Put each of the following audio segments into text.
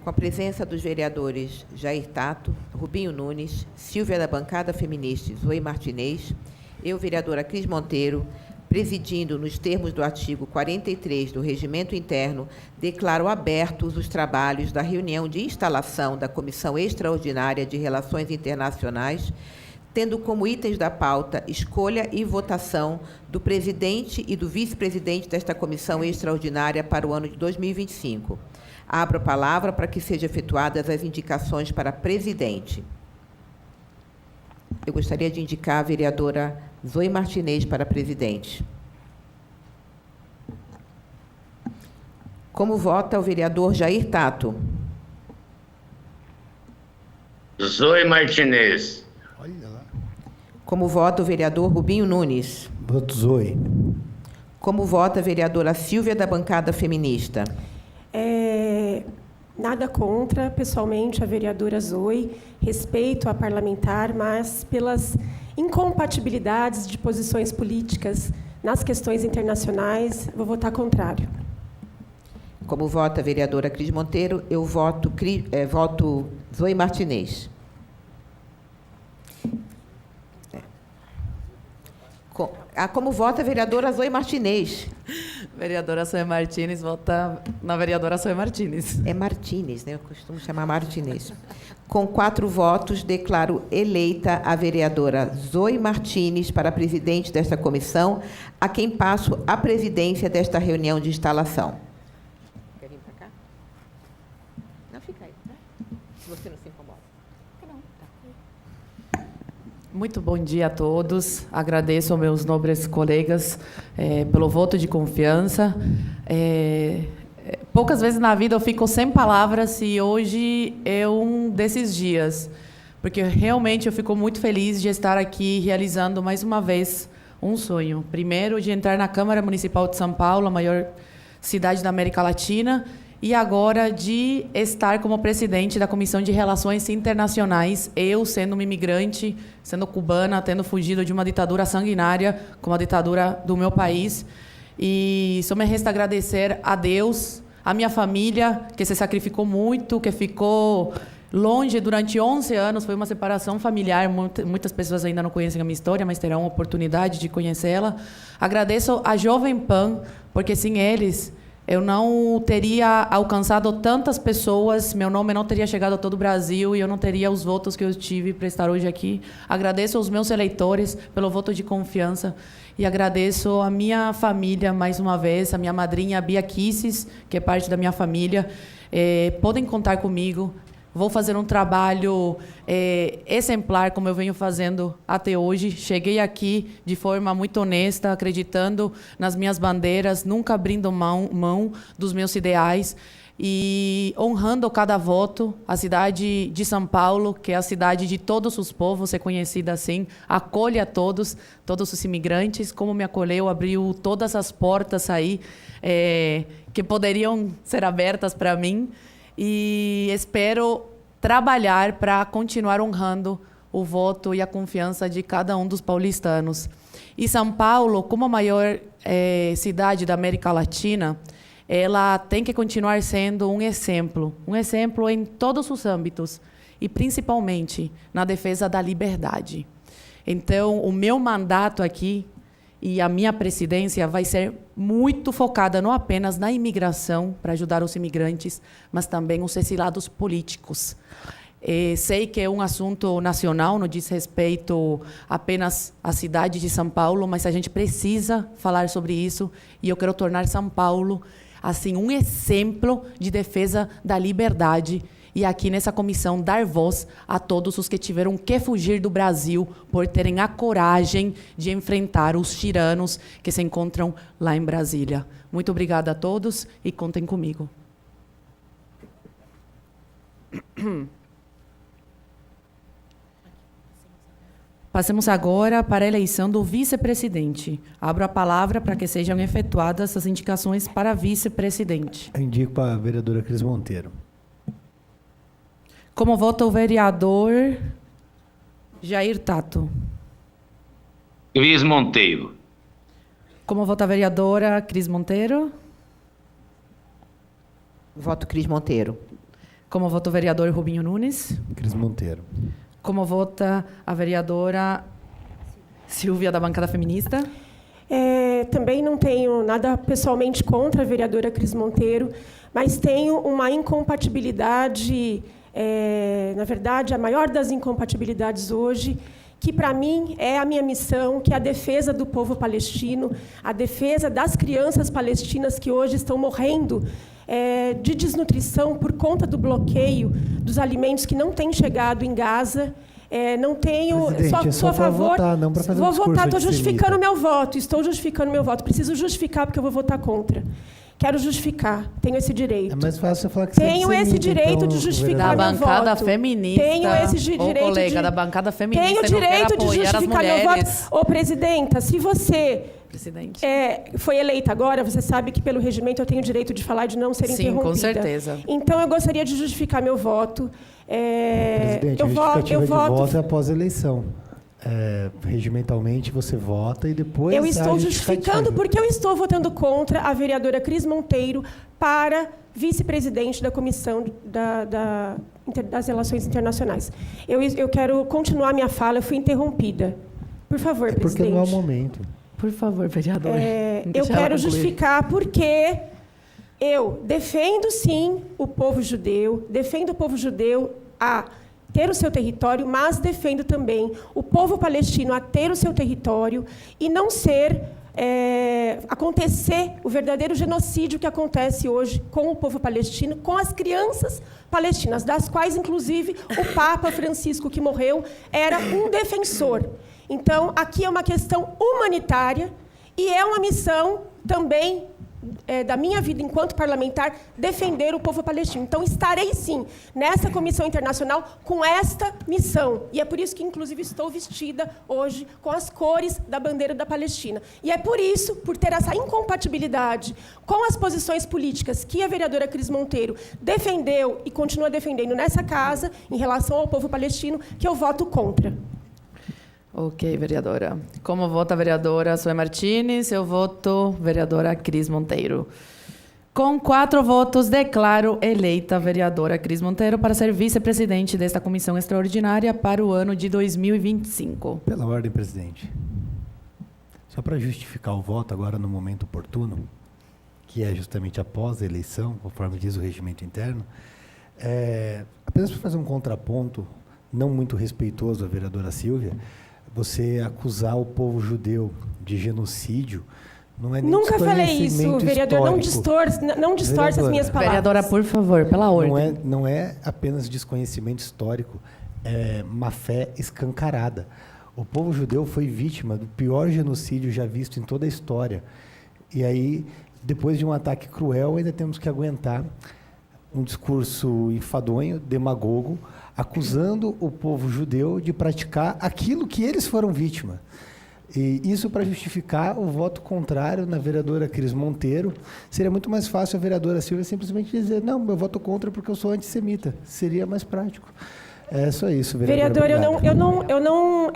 Com a presença dos vereadores Jair Tato, Rubinho Nunes, Silvia da bancada feminista, Zoe Martinez, eu, vereadora Cris Monteiro, presidindo nos termos do artigo 43 do Regimento Interno, declaro abertos os trabalhos da reunião de instalação da Comissão Extraordinária de Relações Internacionais, tendo como itens da pauta escolha e votação do presidente e do vice-presidente desta Comissão Extraordinária para o ano de 2025. Abro a palavra para que sejam efetuadas as indicações para presidente. Eu gostaria de indicar a vereadora Zoe Martinez para presidente. Como vota o vereador Jair Tato? Zoe Martinez. Olha lá. Como vota o vereador Rubinho Nunes? Voto Zoe. Como vota a vereadora Silvia da bancada feminista? Nada contra, pessoalmente, a vereadora Zoe. Respeito a parlamentar, mas pelas incompatibilidades de posições políticas nas questões internacionais, vou votar contrário. Como vota a vereadora Cris Monteiro, eu voto Zoe Martinez. Como vota a vereadora Zoe Martinez? Vereadora Zoe Martinez, vota na vereadora Zoe Martinez. É Martinez, né? Eu costumo chamar Martinez. Com 4 votos, declaro eleita a vereadora Zoe Martinez para presidente desta comissão, a quem passo a presidência desta reunião de instalação. Quer vir para cá? Não, fica aí. Se você não se incomoda. Muito bom dia a todos. Agradeço aos meus nobres colegas pelo voto de confiança. Poucas vezes na vida eu fico sem palavras e hoje é um desses dias, porque realmente eu fico muito feliz de estar aqui realizando mais uma vez um sonho. Primeiro, de entrar na Câmara Municipal de São Paulo, a maior cidade da América Latina, e agora de estar como presidente da Comissão de Relações Internacionais, eu sendo uma imigrante, sendo cubana, tendo fugido de uma ditadura sanguinária, como a ditadura do meu país. E só me resta agradecer a Deus, a minha família, que se sacrificou muito, que ficou longe durante 11 anos, foi uma separação familiar, muitas pessoas ainda não conhecem a minha história, mas terão a oportunidade de conhecê-la. Agradeço a Jovem Pan, porque sem eles eu não teria alcançado tantas pessoas, meu nome não teria chegado a todo o Brasil e eu não teria os votos que eu tive para estar hoje aqui. Agradeço aos meus eleitores pelo voto de confiança e agradeço a minha família, mais uma vez, a minha madrinha, a Bia Kisses, que é parte da minha família. Podem contar comigo. Vou fazer um trabalho exemplar, como eu venho fazendo até hoje. Cheguei aqui de forma muito honesta, acreditando nas minhas bandeiras, nunca abrindo mão dos meus ideais e honrando cada voto. A cidade de São Paulo, que é a cidade de todos os povos, é conhecida assim, acolhe a todos os imigrantes. Como me acolheu, abriu todas as portas aí que poderiam ser abertas para mim. E espero trabalhar para continuar honrando o voto e a confiança de cada um dos paulistanos. E São Paulo, como a maior cidade da América Latina, ela tem que continuar sendo um exemplo em todos os âmbitos, e principalmente na defesa da liberdade. Então, o meu mandato aqui e a minha presidência vai ser muito focada não apenas na imigração, para ajudar os imigrantes, mas também os exilados políticos. Sei que é um assunto nacional, não diz respeito apenas à cidade de São Paulo, mas a gente precisa falar sobre isso, e eu quero tornar São Paulo assim, um exemplo de defesa da liberdade. E aqui nessa comissão dar voz a todos os que tiveram que fugir do Brasil por terem a coragem de enfrentar os tiranos que se encontram lá em Brasília. Muito obrigada a todos e contem comigo. Passemos agora para a eleição do vice-presidente. Abro a palavra para que sejam efetuadas as indicações para vice-presidente. Eu indico para a vereadora Cris Monteiro. Como vota o vereador Jair Tato? Cris Monteiro. Como vota a vereadora Cris Monteiro? Voto Cris Monteiro. Como vota o vereador Rubinho Nunes? Cris Monteiro. Como vota a vereadora Silvia, da bancada feminista? Também não tenho nada pessoalmente contra a vereadora Cris Monteiro, mas tenho uma incompatibilidade, na verdade, a maior das incompatibilidades hoje, que, para mim, é a minha missão, que é a defesa do povo palestino, a defesa das crianças palestinas que hoje estão morrendo de desnutrição por conta do bloqueio dos alimentos que não têm chegado em Gaza. Não tenho... Sou a favor... Votar, não para fazer vou um discurso votar, estou antissemita. justificando meu voto. Estou justificando meu voto. Preciso justificar, porque eu vou votar contra. Quero justificar. Tenho esse direito. É mais fácil você falar que você é Tenho esse antissemita, direito então, de justificar Da meu bancada voto. feminista. Tenho esse direito colega de... da bancada feminista. Tenho e não quer direito de apoiar as justificar meu voto. mulheres. Ô, presidenta, se você Presidente. foi eleita agora, você sabe que, pelo regimento, eu tenho direito de falar e de não ser Sim, interrompida. com certeza. Então, eu gostaria de justificar meu voto. Presidente, a justificativa de voto é após a eleição. Regimentalmente, você vota e depois... Eu a justificando justificativa. porque eu estou votando contra a vereadora Cris Monteiro para vice-presidente da Comissão das Relações Internacionais. Eu quero continuar minha fala, eu fui interrompida. Por favor, Porque presidente. não é o momento. Por favor, vereador. Eu Deixa ela quero concluir. justificar porque eu defendo, sim, o povo judeu, defendo o povo judeu a ter o seu território, mas defendo também o povo palestino a ter o seu território e não acontecer o verdadeiro genocídio que acontece hoje com o povo palestino, com as crianças palestinas, das quais, inclusive, o Papa Francisco, que morreu, era um defensor. Então, aqui é uma questão humanitária e é uma missão também da minha vida enquanto parlamentar, defender o povo palestino. Então, estarei, sim, nessa comissão internacional com esta missão. E é por isso que, inclusive, estou vestida hoje com as cores da bandeira da Palestina. E é por isso, por ter essa incompatibilidade com as posições políticas que a vereadora Cris Monteiro defendeu e continua defendendo nessa casa, em relação ao povo palestino, que eu voto contra. Ok, vereadora. Como vota a vereadora Zoe Martins, eu voto vereadora Cris Monteiro. Com 4 votos, declaro eleita a vereadora Cris Monteiro para ser vice-presidente desta comissão extraordinária para o ano de 2025. Pela ordem, presidente. Só para justificar o voto agora no momento oportuno, que é justamente após a eleição, conforme diz o regimento interno, apenas para fazer um contraponto não muito respeitoso à vereadora Silvia, você acusar o povo judeu de genocídio não é nem Nunca falei isso, vereador. Não distorce as minhas palavras. Vereadora, por favor, pela ordem. Não é apenas desconhecimento histórico, é má fé escancarada. O povo judeu foi vítima do pior genocídio já visto em toda a história. E aí, depois de um ataque cruel, ainda temos que aguentar um discurso enfadonho, demagogo, acusando o povo judeu de praticar aquilo que eles foram vítima. E isso para justificar o voto contrário na vereadora Cris Monteiro. Seria muito mais fácil a vereadora Silvia simplesmente dizer: não, eu voto contra porque eu sou antissemita. Seria mais prático. É só isso, vereadora. Vereador, eu não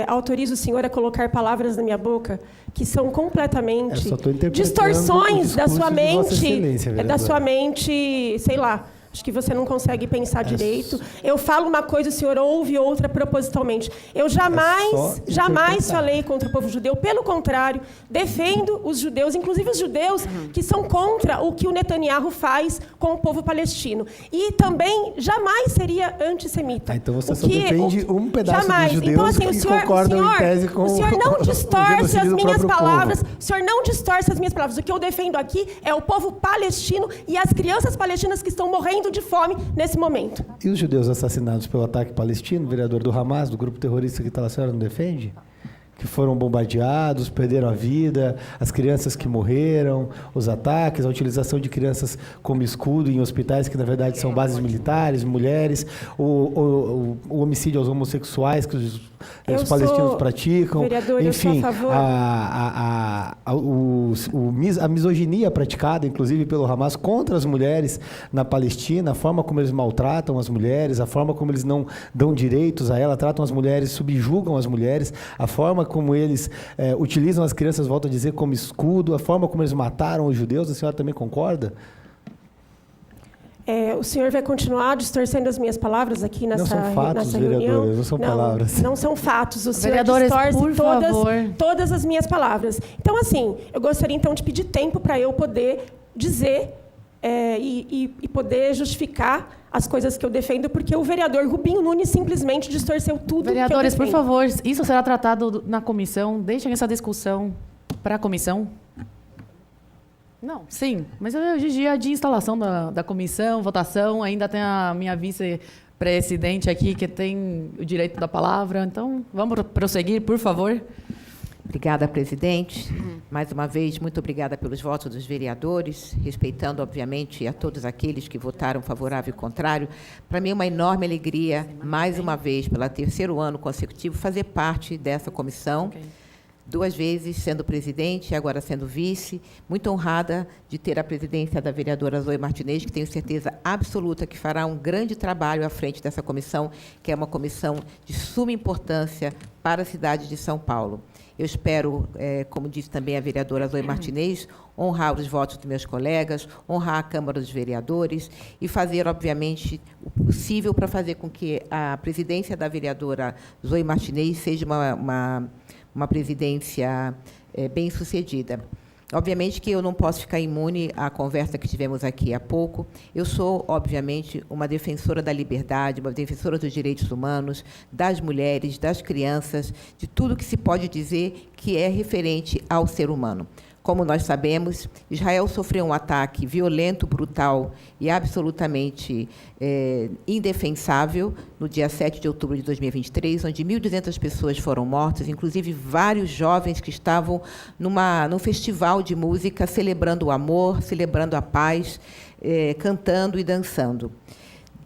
autorizo o senhor a colocar palavras na minha boca que são completamente só estou interpretando distorções o da discurso sua de Vossa mente, Excelência, vereadora. da sua mente, sei lá. Acho que você não consegue pensar direito. Eu falo uma coisa, o senhor ouve outra propositalmente. Eu jamais falei contra o povo judeu. Pelo contrário, defendo os judeus, inclusive os judeus que são contra o que o Netanyahu faz com o povo palestino. E também jamais seria antissemita. Então você só defende um pedaço dos judeus então, assim, que concordam em tese com o senhor não distorce as minhas palavras. Povo. O senhor não distorce as minhas palavras. O que eu defendo aqui é o povo palestino e as crianças palestinas que estão morrendo de fome nesse momento. E os judeus assassinados pelo ataque palestino, vereador do Hamas, do grupo terrorista que a senhora não defende? Que foram bombardeados, perderam a vida, as crianças que morreram, os ataques, a utilização de crianças como escudo em hospitais, que na verdade são bases militares, mulheres, o homicídio aos homossexuais que os palestinos praticam. Vereador, enfim, eu sou a favor. A misoginia praticada, inclusive, pelo Hamas contra as mulheres na Palestina, a forma como eles maltratam as mulheres, a forma como eles não dão direitos a ela, tratam as mulheres, subjugam as mulheres, a forma como eles utilizam as crianças, volto a dizer, como escudo, a forma como eles mataram os judeus, a senhora também concorda? O senhor vai continuar distorcendo as minhas palavras aqui nessa reunião? Não são fatos, vereadora, não são palavras. Não são fatos. O senhor Vereadores, distorce por favor. todas as minhas palavras. Então, assim, eu gostaria, então, de pedir tempo para eu poder dizer e poder justificar as coisas que eu defendo, porque o vereador Rubinho Nunes simplesmente distorceu tudo. Vereadores, que eu por favor, isso será tratado na comissão. Deixem essa discussão para a comissão. Não, sim, mas hoje é dia de instalação da comissão, votação, ainda tem a minha vice-presidente aqui que tem o direito da palavra, então vamos prosseguir, por favor. Obrigada, presidente. Mais uma vez, muito obrigada pelos votos dos vereadores, respeitando, obviamente, a todos aqueles que votaram favorável e contrário. Para mim é uma enorme alegria, mais uma vez, pelo terceiro ano consecutivo, fazer parte dessa comissão. Okay. 2 vezes sendo presidente e agora sendo vice, muito honrada de ter a presidência da vereadora Zoe Martinez, que tenho certeza absoluta que fará um grande trabalho à frente dessa comissão, que é uma comissão de suma importância para a cidade de São Paulo. Eu espero, como disse também a vereadora Zoe Martinez, honrar os votos dos meus colegas, honrar a Câmara dos Vereadores e fazer, obviamente, o possível para fazer com que a presidência da vereadora Zoe Martinez seja uma presidência bem-sucedida. Obviamente que eu não posso ficar imune à conversa que tivemos aqui há pouco. Eu sou, obviamente, uma defensora da liberdade, uma defensora dos direitos humanos, das mulheres, das crianças, de tudo que se pode dizer que é referente ao ser humano. Como nós sabemos, Israel sofreu um ataque violento, brutal e absolutamente indefensável no dia 7 de outubro de 2023, onde 1.200 pessoas foram mortas, inclusive vários jovens que estavam num festival de música celebrando o amor, celebrando a paz, cantando e dançando.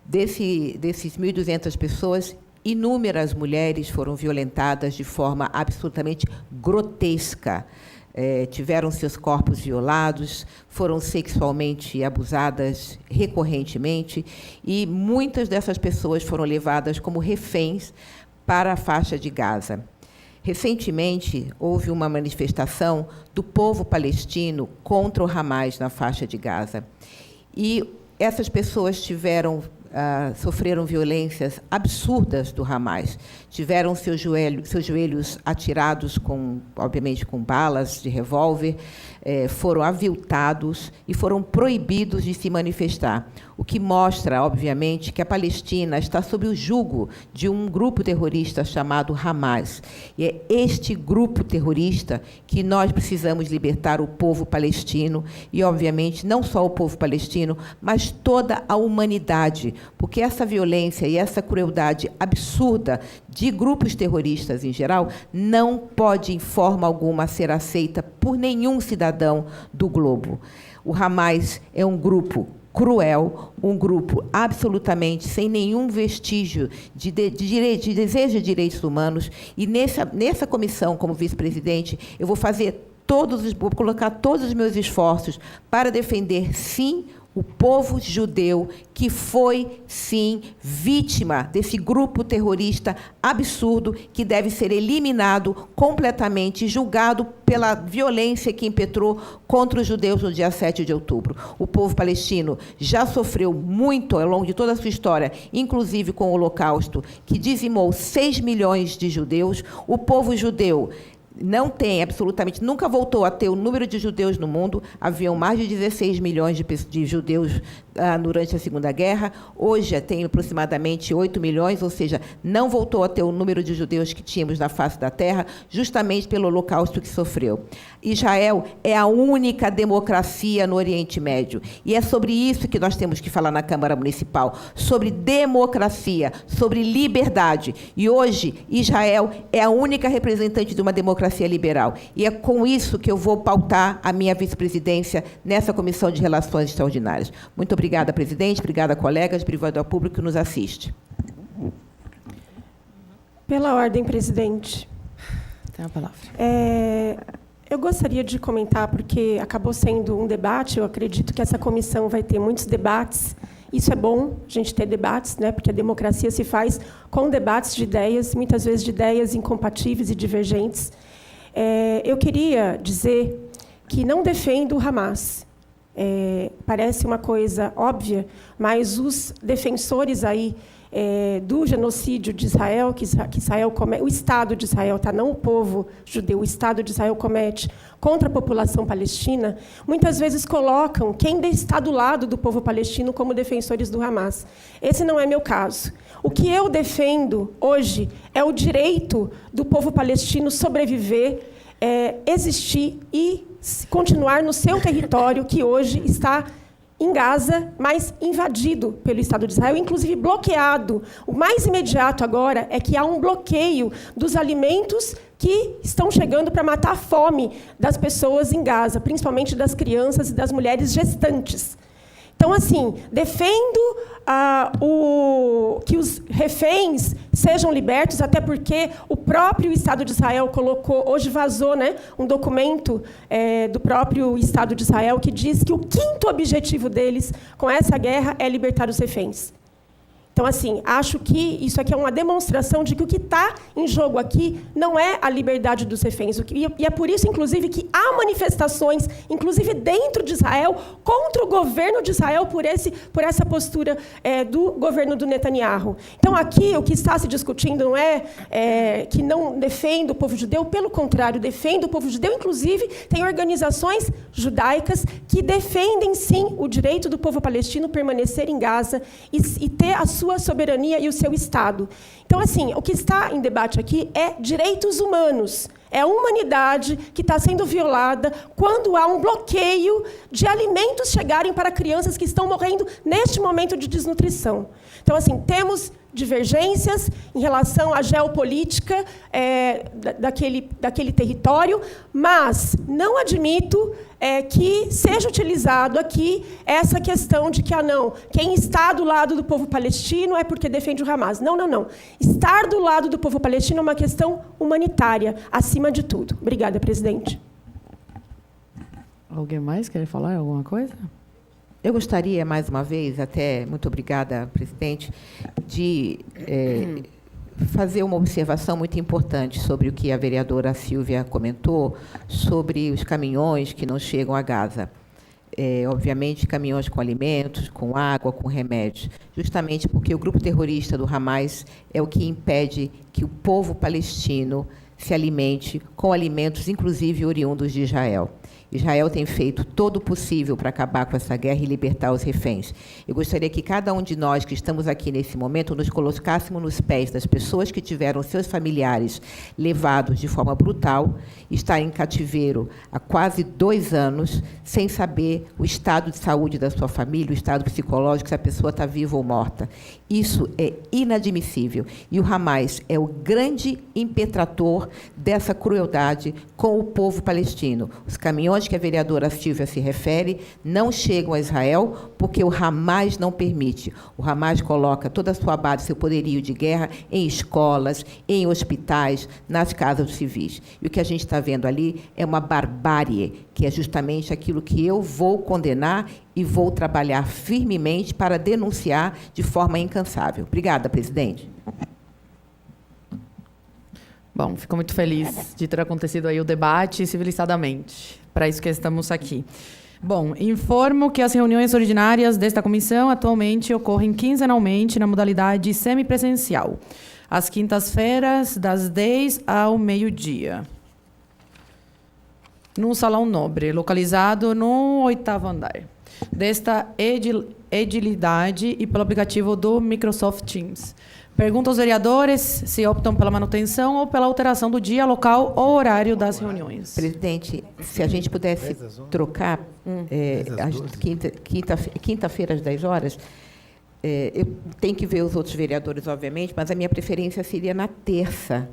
Desses 1.200 pessoas, inúmeras mulheres foram violentadas de forma absolutamente grotesca. Tiveram seus corpos violados, foram sexualmente abusadas recorrentemente e muitas dessas pessoas foram levadas como reféns para a faixa de Gaza. Recentemente, houve uma manifestação do povo palestino contra o Hamas na faixa de Gaza. E essas pessoas sofreram violências absurdas do Hamas. Tiveram seus joelhos atirados, obviamente, com balas de revólver, foram aviltados e foram proibidos de se manifestar. O que mostra, obviamente, que a Palestina está sob o jugo de um grupo terrorista chamado Hamas. E é este grupo terrorista que nós precisamos libertar o povo palestino e, obviamente, não só o povo palestino, mas toda a humanidade, porque essa violência e essa crueldade absurda de grupos terroristas em geral não pode, em forma alguma, ser aceita por nenhum cidadão do globo. O Hamas é um grupo cruel, um grupo absolutamente sem nenhum vestígio de desejo de direitos humanos, e nessa comissão, como vice-presidente, eu vou colocar todos os meus esforços para defender, sim, o povo judeu, que foi, sim, vítima desse grupo terrorista absurdo, que deve ser eliminado completamente, julgado pela violência que impetrou contra os judeus no dia 7 de outubro. O povo palestino já sofreu muito ao longo de toda a sua história, inclusive com o Holocausto, que dizimou 6 milhões de judeus. O povo judeu não tem, absolutamente, nunca voltou a ter o número de judeus no mundo. Haviam mais de 16 milhões de judeus durante a Segunda Guerra. Hoje tem aproximadamente 8 milhões, ou seja, não voltou a ter o número de judeus que tínhamos na face da terra, justamente pelo holocausto que sofreu. Israel é a única democracia no Oriente Médio. E é sobre isso que nós temos que falar na Câmara Municipal, sobre democracia, sobre liberdade. E hoje, Israel é a única representante de uma democracia liberal. E é com isso que eu vou pautar a minha vice-presidência nessa Comissão de Relações Extraordinárias. Muito obrigada, presidente. Obrigada, colegas. Obrigado ao público que nos assiste. Pela ordem, presidente. Tem a palavra. Eu gostaria de comentar, porque acabou sendo um debate, eu acredito que essa comissão vai ter muitos debates. Isso é bom, a gente ter debates, né? Porque a democracia se faz com debates de ideias, muitas vezes de ideias incompatíveis e divergentes. Eu queria dizer que não defendo o Hamas. parece uma coisa óbvia, mas os defensores aí do genocídio de Israel, que Israel o Estado de Israel, tá? Não o povo judeu, o Estado de Israel comete contra a população palestina, muitas vezes colocam quem está do lado do povo palestino como defensores do Hamas. Esse não é meu caso. O que eu defendo hoje é o direito do povo palestino sobreviver, existir e continuar no seu território, que hoje está em Gaza, mas invadido pelo Estado de Israel, inclusive bloqueado. O mais imediato agora é que há um bloqueio dos alimentos que estão chegando para matar a fome das pessoas em Gaza, principalmente das crianças e das mulheres gestantes. Então, assim, defendo que os reféns sejam libertos, até porque o próprio Estado de Israel colocou, hoje vazou, né, um documento do próprio Estado de Israel que diz que o 5º objetivo deles com essa guerra é libertar os reféns. Então, assim, acho que isso aqui é uma demonstração de que o que está em jogo aqui não é a liberdade dos reféns. E é por isso, inclusive, que há manifestações, inclusive dentro de Israel, contra o governo de Israel por essa postura do governo do Netanyahu. Então, aqui, o que está se discutindo não é que não defende o povo judeu, pelo contrário, defende o povo judeu. Inclusive, tem organizações judaicas que defendem, sim, o direito do povo palestino permanecer em Gaza e ter a sua soberania e o seu Estado. Então, assim, o que está em debate aqui é direitos humanos. É a humanidade que está sendo violada quando há um bloqueio de alimentos chegarem para crianças que estão morrendo neste momento de desnutrição. Então, assim, temos divergências em relação à geopolítica daquele território, mas não admito que seja utilizado aqui essa questão de que, quem está do lado do povo palestino é porque defende o Hamas. Não, não, não. Estar do lado do povo palestino é uma questão humanitária, acima de tudo. Obrigada, presidente. Alguém mais quer falar alguma coisa? Eu gostaria, mais uma vez, muito obrigada, presidente, de fazer uma observação muito importante sobre o que a vereadora Silvia comentou, sobre os caminhões que não chegam a Gaza. Obviamente, caminhões com alimentos, com água, com remédios, justamente porque o grupo terrorista do Hamas é o que impede que o povo palestino se alimente com alimentos, inclusive oriundos de Israel. Israel tem feito todo o possível para acabar com essa guerra e libertar os reféns. Eu gostaria que cada um de nós que estamos aqui nesse momento nos colocássemos nos pés das pessoas que tiveram seus familiares levados de forma brutal, estar em cativeiro há quase 2 anos, sem saber o estado de saúde da sua família, o estado psicológico, se a pessoa está viva ou morta. Isso é inadmissível. E o Hamas é o grande impetrator dessa crueldade com o povo palestino. Os caminhões que a vereadora Silvia se refere não chegam a Israel porque o Hamas não permite. O Hamas coloca toda a sua base, seu poderio de guerra em escolas, em hospitais, nas casas dos civis. E o que a gente está vendo ali é uma barbárie, que é justamente aquilo que eu vou condenar e vou trabalhar firmemente para denunciar de forma incansável. Obrigada, presidente. Bom, fico muito feliz de ter acontecido aí o debate civilizadamente. Para isso que estamos aqui. Bom, informo que as reuniões ordinárias desta comissão atualmente ocorrem quinzenalmente na modalidade semipresencial, às quintas-feiras, das 10 ao meio-dia, num salão nobre, localizado no 8º andar desta edilidade e pelo aplicativo do Microsoft Teams. Pergunto aos vereadores se optam pela manutenção ou pela alteração do dia, local ou horário das reuniões. Presidente, se a gente pudesse trocar quinta-feira às 10 horas, eu tenho que ver os outros vereadores, obviamente, mas a minha preferência seria na terça,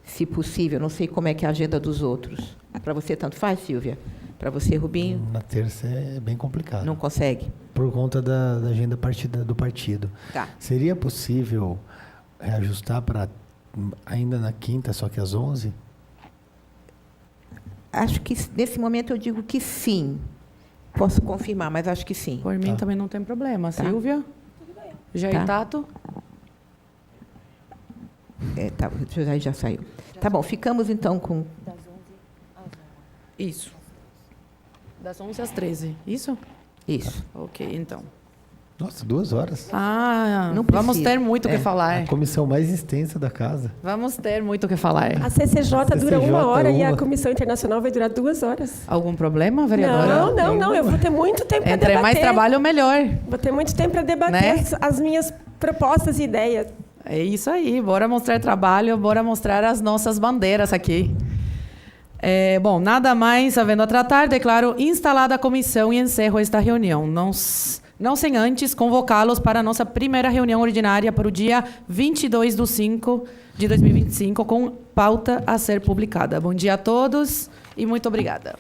se possível. Não sei como é que é a agenda dos outros. Para você, tanto faz, Silvia? Para você, Rubinho? Na terça é bem complicado. Não consegue? Por conta da agenda do partido. Tá. Seria possível reajustar para ainda na quinta, só que às 11? Acho que, nesse momento, eu digo que sim. Posso confirmar, mas acho que sim. Por mim também não tem problema. Tá. Silvia? Jair Tá. Tato? Tá, já saiu. Tá bom, ficamos, então, com... Isso. Das 11 às 13, isso? Isso. Ok, então. Nossa, 2 horas. Não Vamos precisa. ter muito o que falar. A comissão mais extensa da casa. Vamos ter muito o que falar. A CCJ dura CCJ 1 hora e a uma. Comissão Internacional vai durar 2 horas. Algum problema, vereadora? Não. Eu vou ter muito tempo para Entre debater. mais trabalho, melhor. Vou ter muito tempo para debater Né? as minhas propostas e ideias. É isso aí. Bora mostrar trabalho, bora mostrar as nossas bandeiras aqui. Bom, nada mais havendo a tratar, declaro instalada a comissão e encerro esta reunião. Não sem antes convocá-los para a nossa primeira reunião ordinária para o dia 22/5/2025, com pauta a ser publicada. Bom dia a todos e muito obrigada.